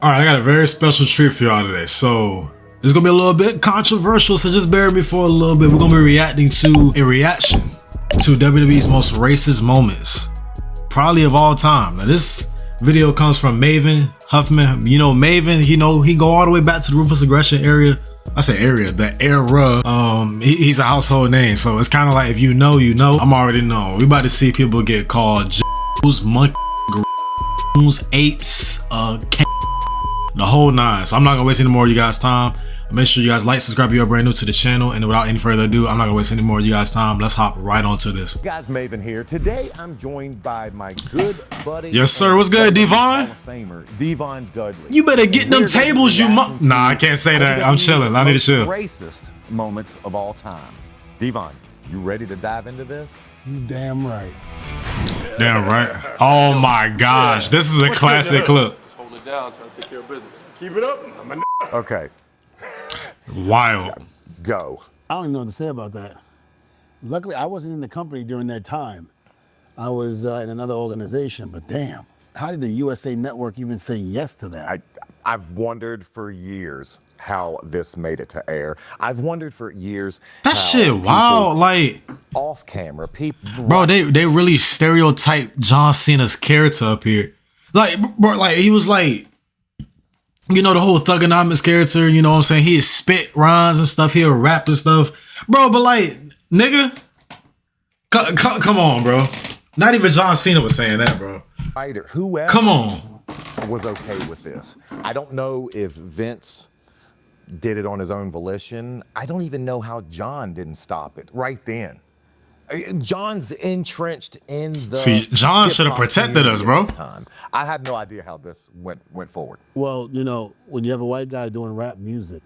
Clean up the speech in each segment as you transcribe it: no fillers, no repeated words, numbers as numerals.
All right, I got a very special treat for y'all today. So it's gonna be a little bit controversial, so just bear with me for a little bit. We're gonna be reacting to a reaction to WWE's most racist moments, probably of all time. Now this video comes from Maven Huffman. You know Maven, he go all the way back to the Ruthless Aggression area. I say area, the era. He's a household name, so it's kind of like if you know, you know. I'm already know. We about to see people get called monkeys, apes, the whole nine. So I'm not gonna waste any more of you guys' time. Make sure you guys like, subscribe if you're brand new to the channel, and without any further ado, I'm not gonna waste any more of you guys' time. Let's hop right onto this. Guys, Maven here. Today I'm joined by my good buddy. Yes, sir. What's good, Devon? Hall of Famer, Devon Dudley. You better get them tables, you Nah, I can't say that. I'm chilling. I need to chill. Racist moments of all time. Devon, you ready to dive into this? You damn right. Damn right. Oh my gosh, this is a classic clip. Just hold it down, trying to take care of business. Keep it up. I'm a Okay. Wild. Go. I don't even know what to say about that. Luckily, I wasn't in the company during that time. I was in another organization, but damn, how did the USA Network even say yes to that? I've wondered for years how this made it to air. I've wondered for years. That shit wild. Like off camera, people. Bro, they really stereotype John Cena's character up here. Like, bro, like he was like, you know, the whole Thugonomics character, you know what I'm saying? He'd spit rhymes and stuff, he'll rap and stuff. Bro, but like, nigga, come on, bro. Not even John Cena was saying that, bro. Writer, whoever come on, was okay with this. I don't know if Vince did it on his own volition. I don't even know how John didn't stop it right then. John's entrenched in the. See, John should have protected us, bro. I have no idea how this went forward. Well, you know, when you have a white guy doing rap music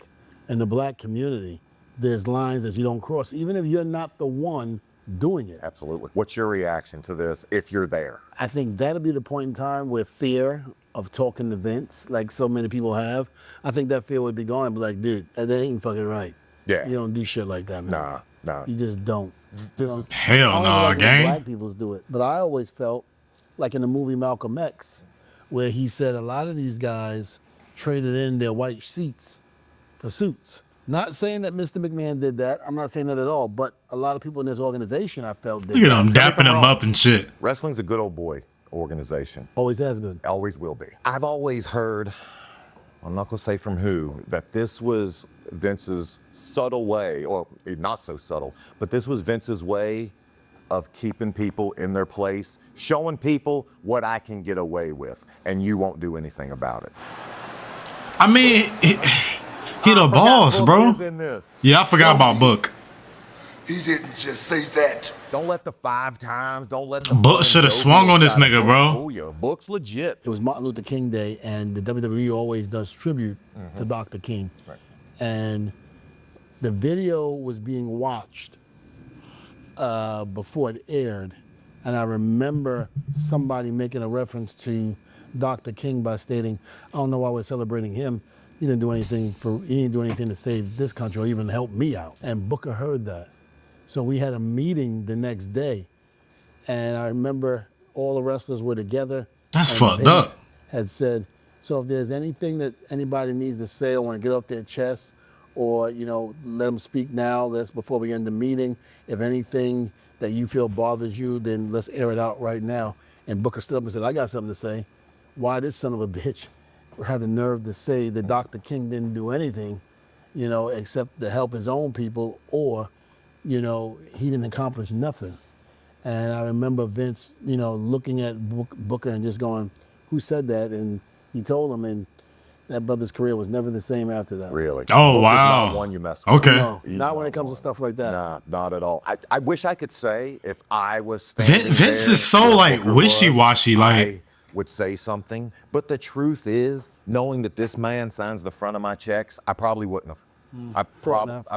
in the black community, there's lines that you don't cross, even if you're not the one doing it. Absolutely. What's your reaction to this if you're there? I think that'll be the point in time where fear of talking to Vince, like so many people have, I think that fear would be gone. But like, dude, that ain't fucking right. Yeah. You don't do shit like that, man. Nah. You just don't. Hell no, gang. Black people do it. But I always felt like in the movie Malcolm X, where he said a lot of these guys traded in their white seats for suits. Not saying that Mr. McMahon did that. I'm not saying that at all. But a lot of people in this organization, I felt, did. Look at him dapping him up and shit. Wrestling's a good old boy organization. Always has been. Always will be. I've always heard, I'm not gonna say from who, that this was Vince's subtle way, or not so subtle, but this was Vince's way of keeping people in their place, showing people what I can get away with, and you won't do anything about it. I mean, he the boss, bro. Yeah, I forgot about Book. He didn't just say that. Don't let the 5 times, don't let the Book should have swung on this nigga, bro. Book's legit. It was Martin Luther King Day, and the WWE always does tribute to Dr. King. Right. And the video was being watched before it aired, and I remember somebody making a reference to Dr. King by stating, "I don't know why we're celebrating him. He didn't do anything to save this country or even help me out." And Booker heard that, so we had a meeting the next day, and I remember all the wrestlers were together. That's fucked up. Had said, so if there's anything that anybody needs to say or want to get off their chest, or, you know, let them speak now, before we end the meeting. If anything that you feel bothers you, then let's air it out right now. And Booker stood up and said, "I got something to say." Why this son of a bitch had the nerve to say that Dr. King didn't do anything, you know, except to help his own people, or, you know, he didn't accomplish nothing. And I remember Vince, you know, looking at Booker and just going, "Who said that?" And he told him, and that brother's career was never the same after that. Really? Oh, Booker's wow. Not one you mess with. Okay. No, not when it comes to stuff like that. Nah, not at all. I wish I could say if I was standing Vince there, is so like wishy-washy, like I would say something, but the truth is, knowing that this man signs the front of my checks, I probably wouldn't have. I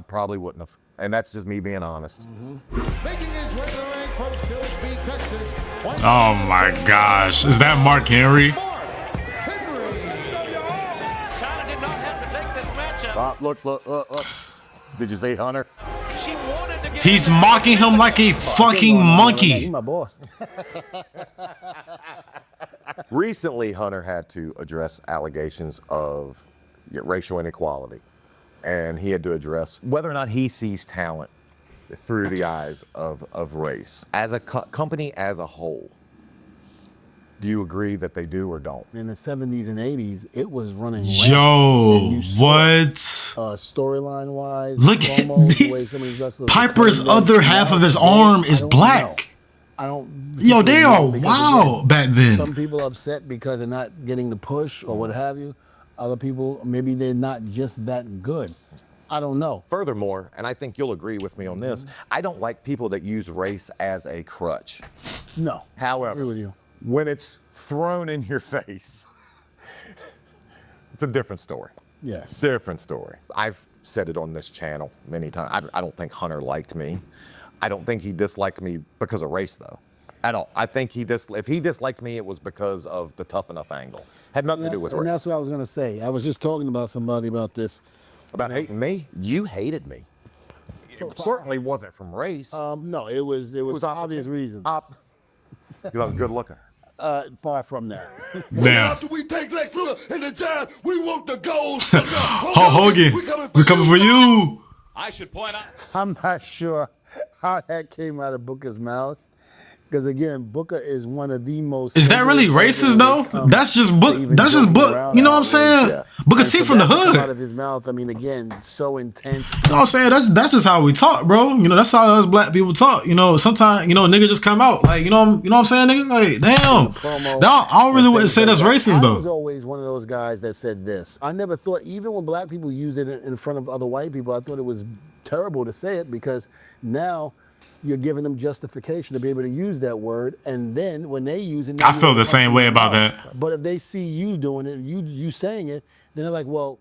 probably wouldn't have. And that's just me being honest. Making his way to the ring from Silsbee, Texas. oh my gosh, is that Mark Henry? Look. Did you say Hunter? He's mocking him like a fucking monkey. He's my boss. Recently, Hunter had to address allegations of racial inequality, and he had to address whether or not he sees talent through the eyes of race. As a company as a whole, do you agree that they do or don't? In the 70s and 80s, it was running rampant. Yo, what? Storyline wise, Look promos, at the way some of these wrestlers Piper's were playing other half of his arm is black. I don't. Yo, they are know, because, wild back then. Some people are upset because they're not getting the push or what have you. Other people, maybe they're not just that good. I don't know. Furthermore, and I think you'll agree with me on this, I don't like people that use race as a crutch. No. However, I agree with you. when it's thrown in your face, it's a different story. Yes. Different story. I've said it on this channel many times. I don't think Hunter liked me. I don't think he disliked me because of race, though. At all. I think if he disliked me, it was because of the tough enough angle. Had nothing to do with race. And that's what I was going to say. I was just talking about somebody about this. About hating me? You hated me. It certainly wasn't from race. No, it was obvious reasons. Because I was good looking. Far from that. Damn. After we take Lex Luger in the job, we want the gold. Hogan, we coming for you. I should point out. I'm not sure how that came out of Booker's mouth. Because again, Booker is one of the most. Is that really racist though? That's just Book. That's just Book. You know what I'm saying? Yeah. Booker And T for from the that to come hood. out of his mouth. I mean, again, so intense. You know what I'm saying? That's just how we talk, bro. You know, that's how us black people talk. You know, sometimes, you know, nigga just come out. Like, you know what I'm saying, nigga? Like, damn. I don't really want to say that's racist, I was though. always one of those guys that said this. I never thought, even when black people use it in front of other white people, I thought it was terrible to say it because now you're giving them justification to be able to use that word, and then when they use it, I feel the same way about that. But if they see you doing it, you saying it, then they're like, well,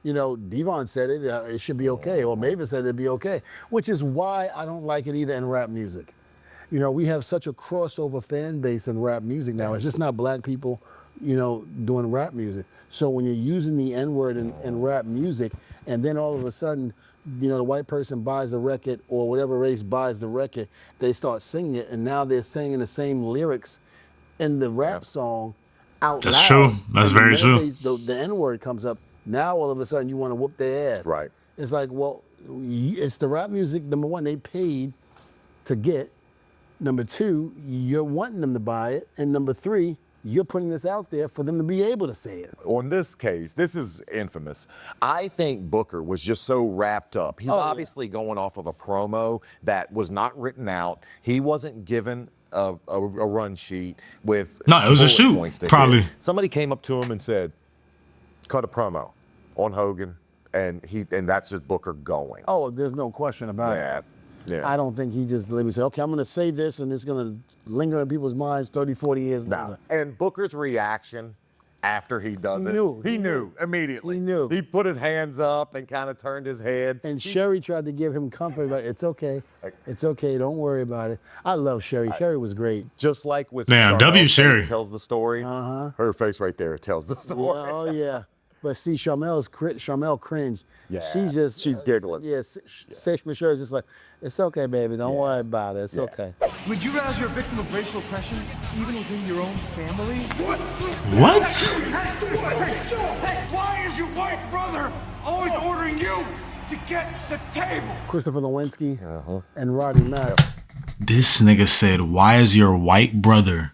you know, Devon said it, it should be okay, or Maven said it'd be okay, which is why I don't like it either in rap music. You know, we have such a crossover fan base in rap music now. It's just not black people, you know, doing rap music. So when you're using the N-word in rap music, and then all of a sudden, you know, the white person buys the record or whatever race buys the record, they start singing it, and now they're singing the same lyrics in the rap song out loud. That's true. That's And very the true. minute the N-word comes up, now all of a sudden you want to whoop their ass. Right. It's like, well, it's the rap music, number one, they paid to get. Number two, you're wanting them to buy it. And number three, you're putting this out there for them to be able to say it. On this case, this is infamous. I think Booker was just so wrapped up. He's obviously going off of a promo that was not written out. He wasn't given a run sheet with No, it was a bullet shoot, points to probably. hit. Somebody came up to him and said, cut a promo on Hogan, and that's just Booker going. Oh, there's no question about it. Yeah. I don't think he just let me say, okay, I'm going to say this and it's going to linger in people's minds 30, 40 years later. And Booker's reaction after he does it, he knew immediately. He knew. He put his hands up and kind of turned his head. And Sherry tried to give him comfort, but it's okay. It's okay. Don't worry about it. I love Sherry. Sherry was great. Just like with Damn, Charmel's Sherry. face tells the story. Her face right there tells the story. Yeah, oh, yeah. But see, Charmel cringe. Yeah. She's giggling. Yeah, Sherry's just like, it's okay, baby. Don't worry about it. It's okay. Would you realize you're a victim of racial oppression, even within your own family? What? Hey, why is your white brother always ordering you to get the table? Christopher Lewinsky and Roddy Mack. This nigga said, why is your white brother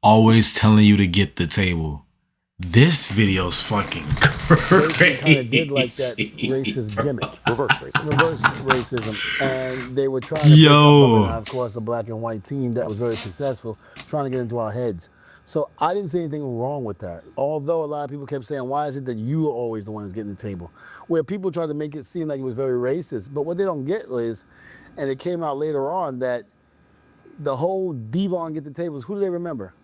always telling you to get the table? This video's fucking crazy. Kind of did like that racist gimmick. Reverse racism. Reverse racism. And they were trying to pick up, of course, a black and white team that was very successful, trying to get into our heads. So I didn't see anything wrong with that. Although a lot of people kept saying, why is it that you are always the one that's getting the table? Where people tried to make it seem like it was very racist. But what they don't get is, and it came out later on, that the whole Devon get the tables, who do they remember?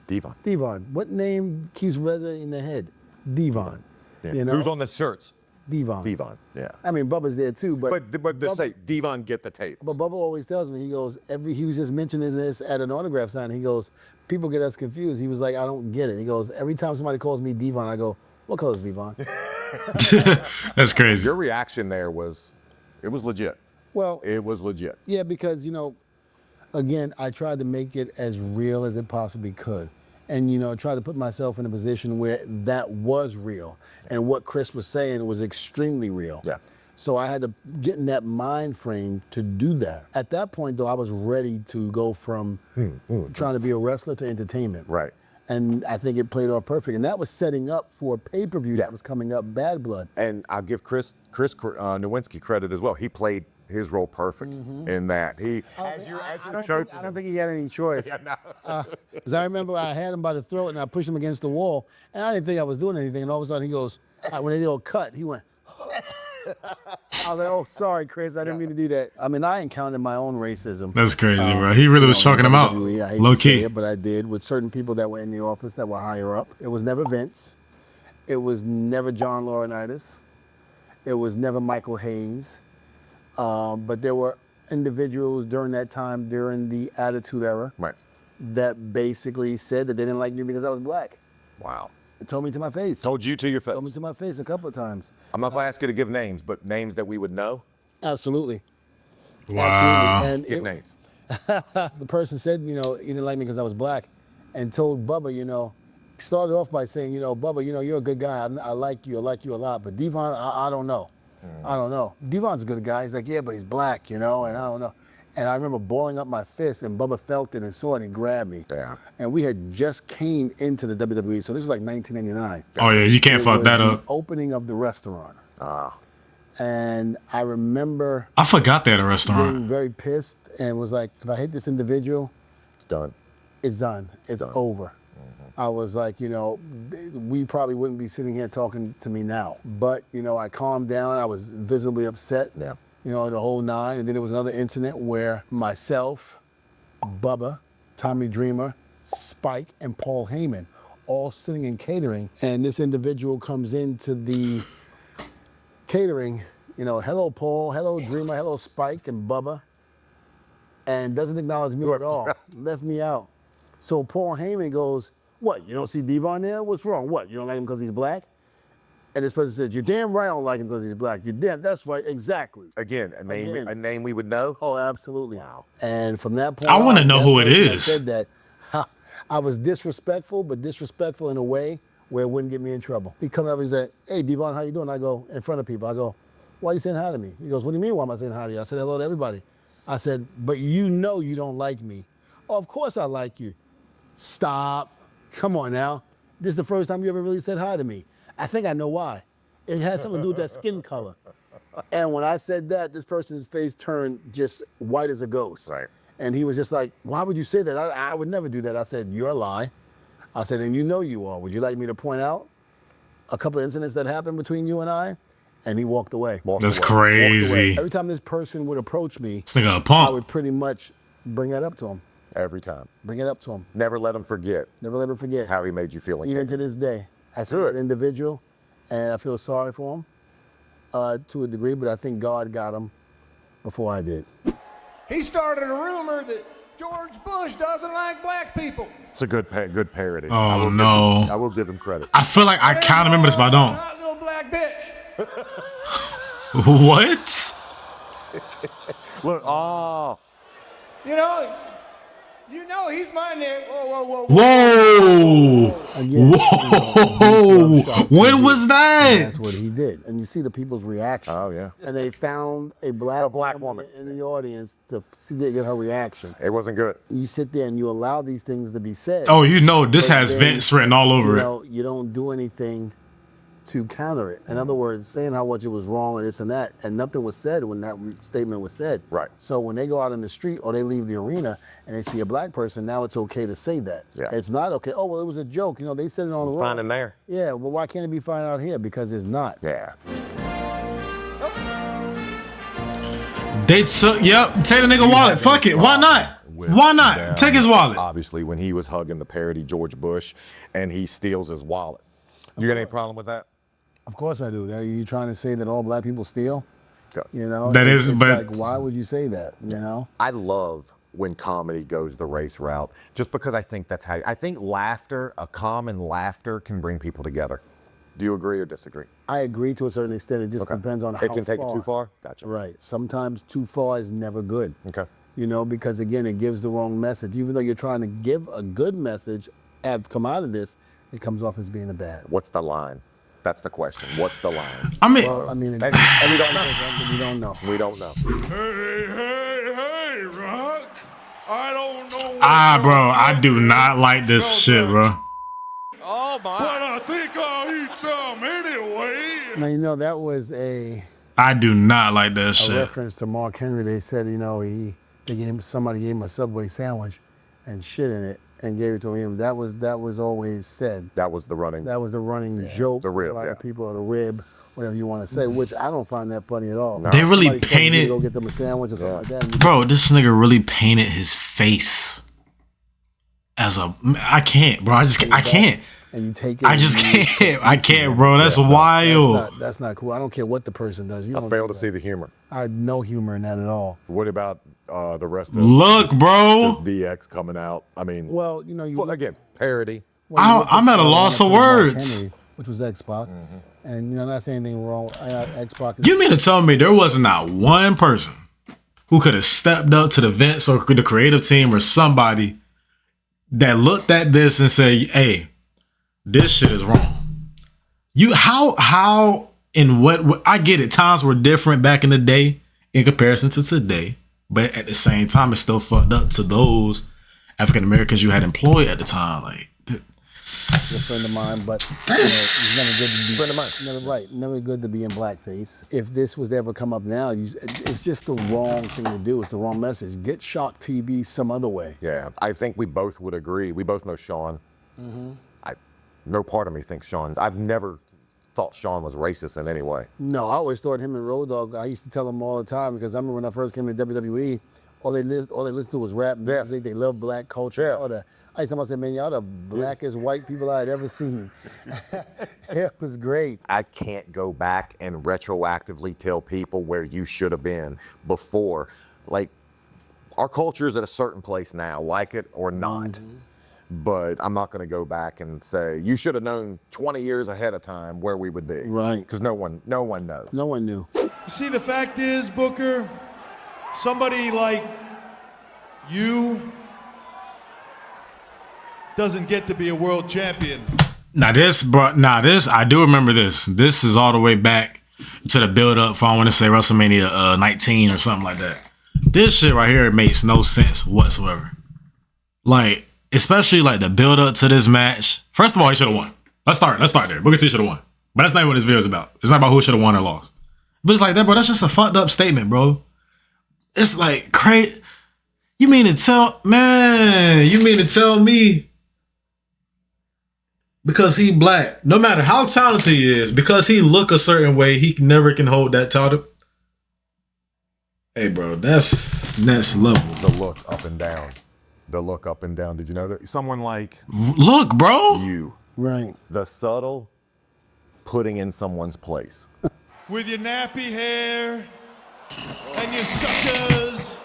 Devon. Devon. What name keeps resonating in their head? Devon. Yeah. You know? Who's on the shirts? Devon. Devon. Yeah. I mean, Bubba's there too, but Just say Devon get the tape. But Bubba always tells me, he goes, he was just mentioning this at an autograph sign. He goes, people get us confused. He was like, I don't get it. He goes, every time somebody calls me Devon, I go, what color is Devon? That's crazy. Your reaction there was legit. Well, It was legit. yeah, because, you know, again, I tried to make it as real as it possibly could. and try to put myself in a position where that was real, and what Chris was saying was extremely real. Yeah. So I had to get in that mind frame to do that. At that point, though, I was ready to go from trying to be a wrestler to entertainment. Right. And I think it played off perfect. And that was setting up for a pay-per-view that was coming up, Bad Blood. And I'll give Chris Nowinski credit as well. He played his role perfect in that. I don't think he had any choice. Yeah, no. Because I remember I had him by the throat and I pushed him against the wall, and I didn't think I was doing anything. And all of a sudden he goes, when they did a cut, he went. I was like, oh, sorry, Chris, I didn't mean to do that. I mean, I encountered my own racism. That's crazy, bro. He really was choking him out. WWE, I hate Low to say key. it, but I did with certain people that were in the office that were higher up. It was never Vince. It was never John Laurinaitis. It was never Michael Haynes. But there were individuals during that time, during the Attitude Era, Right. that basically said that they didn't like me because I was black. Wow. It told me to my face. Told you to your face. Told me to my face a couple of times. I'm not going to ask you to give names, but names that we would know. Absolutely. Wow. Absolutely. And Give names. the person said, he didn't like me because I was black, and told Bubba, started off by saying, Bubba, you're a good guy. I like you a lot. But Devon, I don't know. I don't know. Devon's a good guy. He's like, yeah, but he's black, and I don't know. And I remember balling up my fist, and Bubba felt it and saw it and grabbed me. Yeah. And we had just came into the WWE, so this was like 1989. Oh yeah, you can't It fuck was that the up. opening of the restaurant. Ah. And I remember I forgot that at a restaurant. getting very pissed and was like, if I hit this individual, It's done. it's done. It's over. I was like, we probably wouldn't be sitting here talking to me now. But, I calmed down. I was visibly upset. Yeah. The whole nine. And then there was another incident where myself, Bubba, Tommy Dreamer, Spike, and Paul Heyman all sitting in catering. And this individual comes into the catering, hello, Paul, hello, Dreamer, hello, Spike, and Bubba, and doesn't acknowledge me at all. Left me out. So Paul Heyman goes, what, you don't see Devon there? What's wrong? What, you don't like him because he's black? And this person said, you're damn right I don't like him because he's black. You're damn, that's right, exactly. Again, a name we would know. Oh, absolutely. Wow. And from that point I want to on, know that who it person that is. said that, I was disrespectful, but disrespectful in a way where it wouldn't get me in trouble. He come up and said, hey, Devon, how you doing? I go, in front of people, I go, why are you saying hi to me? He goes, what do you mean, why am I saying hi to you? I said, hello to everybody. I said, but you don't like me. Oh, of course I like you. Stop. Come on now. This is the first time you ever really said hi to me. I think I know why. It has something to do with that skin color. And when I said that, this person's face turned just white as a ghost. Right. And he was just like, why would you say that? I would never do that. I said, you're a lie. I said, and you are. Would you like me to point out a couple of incidents that happened between you and I? And he walked away. That's crazy. Every time this person would approach me, This nigga a I punk. would pretty much bring that up to him. Every time. Bring it up to him. Never let him forget Never let him forget. how he made you feel. Even to this day, I see Good. that individual, and I feel sorry for him to a degree, but I think God got him before I did. He started a rumor that George Bush doesn't like black people. It's a good parody. Oh, no. I will give him credit. I feel like I kind of remember this, but I don't. Hot little black bitch. What? Look, oh. You know he's my nigga. Whoa. Whoa! Again, Whoa! When was that? That's what he did. And you see the people's reaction. Oh, yeah. And they found a black woman in the audience to see get her reaction. It wasn't good. You sit there and you allow these things to be said. Oh, this but has then, Vince written all over it. You don't do anything to counter it. In other words, saying how much it was wrong and this and that, and nothing was said when that statement was said. Right. So when they go out in the street or they leave the arena and they see a black person, now it's okay to say that. Yeah. It's not okay. Oh, well, it was a joke. They said it on the road. Fine in there. Yeah, well, why can't it be fine out here? Because it's not. Yeah. They took, take the nigga wallet. Fuck it. Why not? Why not? Them, Take his wallet. Obviously, when he was hugging the parody George Bush and he steals his wallet. You got any problem with that? Of course I do. Are you trying to say that all black people steal? That is, it's but like, why would you say that? I love when comedy goes the race route, just because I think that's how. I think laughter, a common laughter, can bring people together. Do you agree or disagree? I agree to a certain extent. It just depends on how far. It can take it too far? Gotcha. Right. Sometimes too far is never good. Okay. Because again, it gives the wrong message. Even though you're trying to give a good message, have come out of this, it comes off as being a bad. What's the line? That's the question. What's the line? I mean, Well, I mean, And we don't know. we don't know. We don't know. Hey, Rock. I don't know. bro, I do not like this shit, bro. Oh my. But I think I'll eat some anyway. Now, you know, that was a I do not like that a shit. reference to Mark Henry. They said, you know, somebody gave him a Subway sandwich and shit in it and gave it to him. That was always said. That was the running. That was the running joke. The rib, A lot of yeah. people are the rib, whatever you want to say, which I don't find that funny at all. No. They really Somebody tells you to painted, go get them a sandwich or something like that. and you- bro. This nigga really painted his face as a. I can't, bro. I can't. And you take it. I just and you- can't. I can't, bro. That's wild. That's not cool. I don't care what the person does. You I don't fail do to that. see the humor. I had no humor in that at all. What about the rest of Look, bro. just DX coming out? I mean, Well, you know, you well, again, parody. well, you look I'm at a Mark loss of Henry, words. which was X-Pac. And, you know, not saying anything wrong. X-Pac is You mean to tell me there wasn't not one person who could have stepped up to the Vince or the creative team or somebody that looked at this and said, "Hey, this shit is wrong." You how in what I get it. Times were different back in the day in comparison to today, but at the same time, it's still fucked up to those African Americans you had employed at the time. Like, a friend of mine, but you know, it's never good to be friend of mine. Never good to be in blackface. If this was to ever come up now, it's just the wrong thing to do. It's the wrong message. Get Shock TV some other way. Yeah, I think we both would agree. We both know Sean. No part of me thinks Sean's. I've never thought Sean was racist in any way. No, I always thought him and Road Dogg. I used to tell them all the time because I remember when I first came to WWE, all they listened to was rap music. They love black culture. Yeah. All that. I used to tell myself, man, y'all the blackest white people I had ever seen. It was great. I can't go back and retroactively tell people where you should have been before. Like, our culture is at a certain place now, like it or not. But I'm not going to go back and say you should have known 20 years ahead of time where we would be. Right. Because no one knows. No one knew. You see, the fact is, Booker, somebody like you doesn't get to be a world champion. Now this, I do remember this. This is all the way back to the build up for, I want to say, WrestleMania 19 or something like that. This shit right here makes no sense whatsoever. Like, especially like the build up to this match. First of all, he should have won. Let's start there. Booker T should have won. But that's not what this video is about. It's not about who should have won or lost. But it's like that, bro. That's just a fucked up statement, bro. It's like crazy. You mean to tell me because he black, no matter how talented he is, because he look a certain way, he never can hold that title? Hey, bro, that's next level. The look up and down. The look up and down. Did you know that? Someone like Look, bro. you. Right. The subtle putting in someone's place. With your nappy hair and your suckers.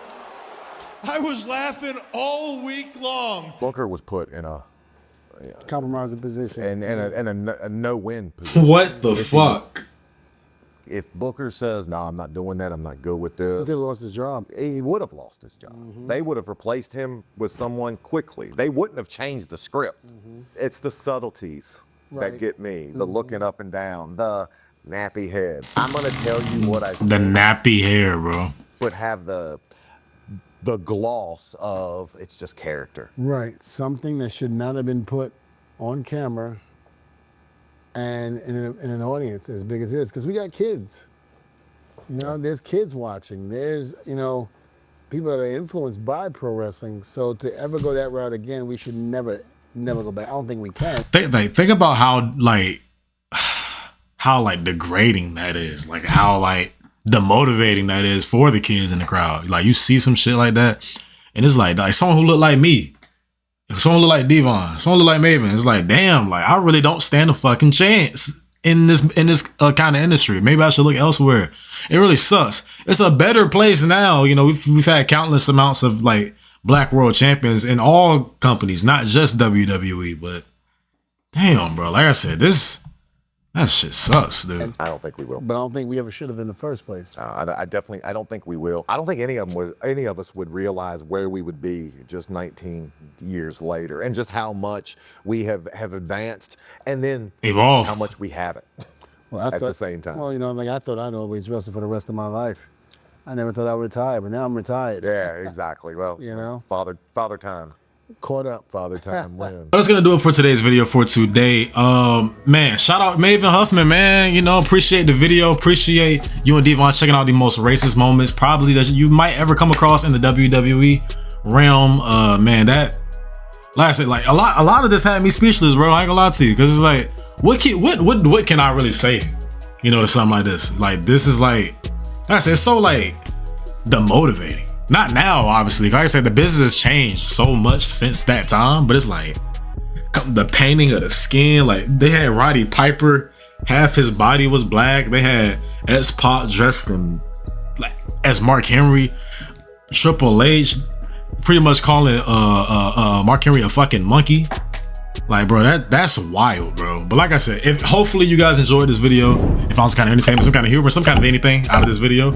I was laughing all week long. Booker was put in a Compromising position. a no-win position. What the fuck? If Booker says, "No, I'm not doing that. I'm not good with this," He lost his job. he would have lost his job. They would have replaced him with someone quickly. They wouldn't have changed the script. It's the subtleties that Right. get me. The looking up and down, the nappy head. I'm gonna tell you what I The nappy hair, bro. would have the gloss of it's just character. Right. Something that should not have been put on camera and in an audience as big as it is. Because we got kids. You know, there's kids watching. There's, you know, people that are influenced by pro wrestling. So to ever go that route again, we should never go back. I don't think we can. Think about how degrading that is. Like how demotivating that is for the kids in the crowd. Like you see some shit like that, and it's like someone who look like me, someone look like Devon, someone look like Maven. It's like, damn, like I really don't stand a fucking chance in this kind of industry. Maybe I should look elsewhere. It really sucks. It's a better place now. You know, we've had countless amounts of like black world champions in all companies, not just WWE. But damn, bro, like I said, this That shit sucks, dude. I don't think we will. But I don't think we ever should have in the first place. I don't think we will. I don't think any of us would realize where we would be just 19 years later, and just how much we have advanced, and then Evolved. how much we haven't. Well, at the same time. Well, you know, like I thought I'd always wrestle for the rest of my life. I never thought I would retire, but now I'm retired. Yeah, exactly. Well, You know? father time. Caught up. Father time win. That's gonna do it for today's video for today. Man, shout out Maven Huffman, man. You know, appreciate the video. Appreciate you and Devon checking out the most racist moments probably that you might ever come across in the WWE realm. Man, that, like I said, like a lot of this had me speechless, bro. I ain't gonna lie to you, because it's like, what can I really say, you know, to something like this? Like, this is like I said, it's so like demotivating. Not now, obviously. Like I said, the business has changed so much since that time, but it's like the painting of the skin. Like, they had Roddy Piper, half his body was black. They had X-Pac dressed in like as Mark Henry. Triple H pretty much calling Mark Henry a fucking monkey. Like, bro, that's wild, bro. But like I said, if hopefully you guys enjoyed this video, if I was kind of entertainment, some kind of humor, some kind of anything out of this video.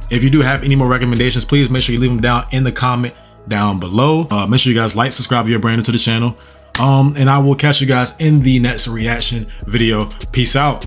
If you do have any more recommendations, please make sure you leave them down in the comment down below. Make sure you guys like, subscribe if you're brand new to the channel. And I will catch you guys in the next reaction video. Peace out.